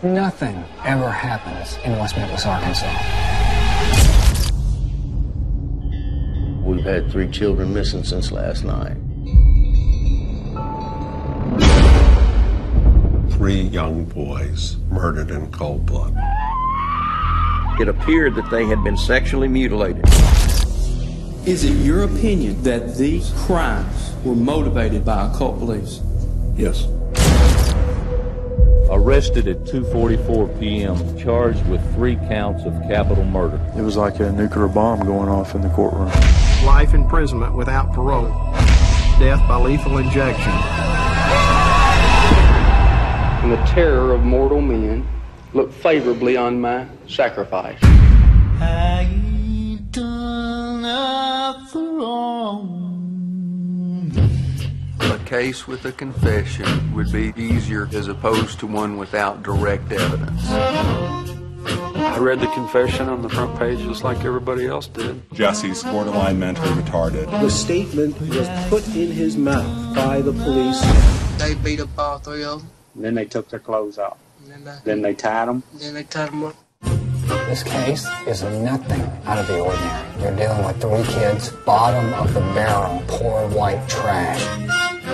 Nothing ever happens in West Memphis, Arkansas. We've had 3 children missing since last night. 3 young boys murdered in cold blood. It appeared that they had been sexually mutilated. Is it your opinion that these crimes were motivated by occult beliefs? Yes. Arrested at 2:44 p.m., charged with 3 counts of capital murder. It was like a nuclear bomb going off in the courtroom. Life imprisonment without parole. Death by lethal injection. And the terror of mortal men look favorably on my sacrifice. I done nothing wrong. A case with a confession would be easier as opposed to one without direct evidence. I read the confession on the front page just like everybody else did. Jesse's borderline mentally retarded. The statement was put in his mouth by the police. They beat up all 3 of them. And then they took their clothes off. Then they tied them. Then they tied them up. This case is nothing out of the ordinary. You're dealing with 3 kids, bottom of the barrel, poor white trash.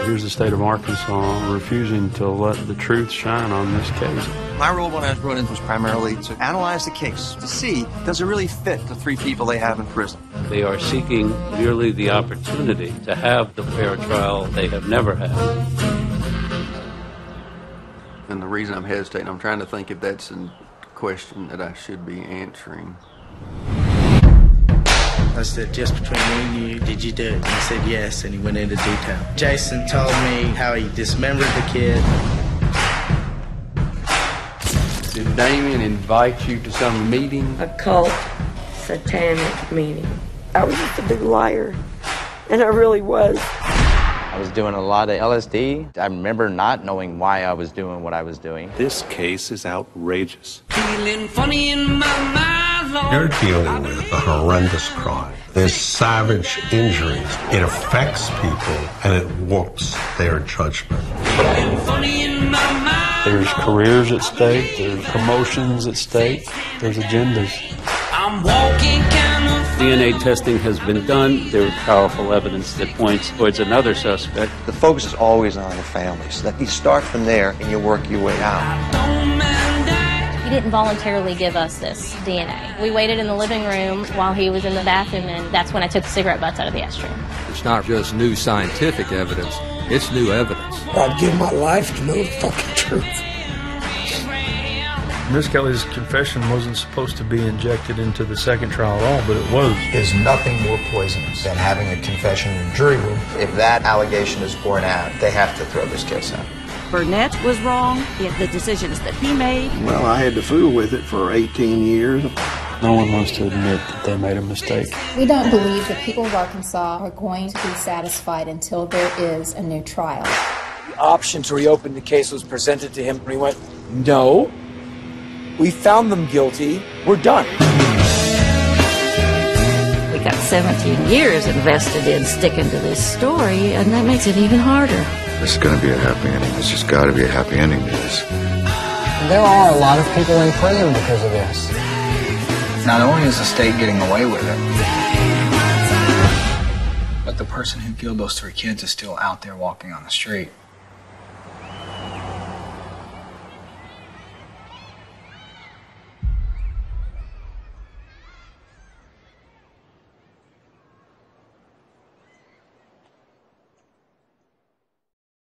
Here's the state of Arkansas refusing to let the truth shine on this case. My role when I was brought in was primarily to analyze the case, to see, does it really fit the 3 people they have in prison? They are seeking merely the opportunity to have the fair trial they have never had. And the reason I'm hesitating, I'm trying to think if that's a question that I should be answering. I said, just between me and you, did you do it? And he said yes, and he went into detail. Jason told me how he dismembered the kid. Did Damien invite you to some meeting? A cult, satanic meeting. I was just a big liar, and I really was. I was doing a lot of LSD. I remember not knowing why I was doing what I was doing. This case is outrageous. Feeling funny in my mind. You're dealing with a horrendous crime. There's savage injuries. It affects people and it warps their judgment. Feeling funny in my mind. There's careers at stake, there's promotions at stake, there's agendas. I'm walking kind of. DNA testing has been done. There is powerful evidence that points towards another suspect. The focus is always on the family, so that you start from there and you work your way out. He didn't voluntarily give us this DNA. We waited in the living room while he was in the bathroom, and that's when I took the cigarette butts out of the ashtray. It's not just new scientific evidence, it's new evidence. I'd give my life to know the fucking truth. Miss Kelly's confession wasn't supposed to be injected into the second trial at all, but it was. There's nothing more poisonous than having a confession in a jury room. If that allegation is borne out, they have to throw this case out. Burnett was wrong in the decisions that he made. Well, I had to fool with it for 18 years. No one wants to admit that they made a mistake. We don't believe the people of Arkansas are going to be satisfied until there is a new trial. The option to reopen the case was presented to him, and he went, no. We found them guilty. We're done. We got 17 years invested in sticking to this story, and that makes it even harder. This is going to be a happy ending. There's just got to be a happy ending to this. There are a lot of people in prison because of this. Not only is the state getting away with it, but the person who killed those 3 kids is still out there walking on the street.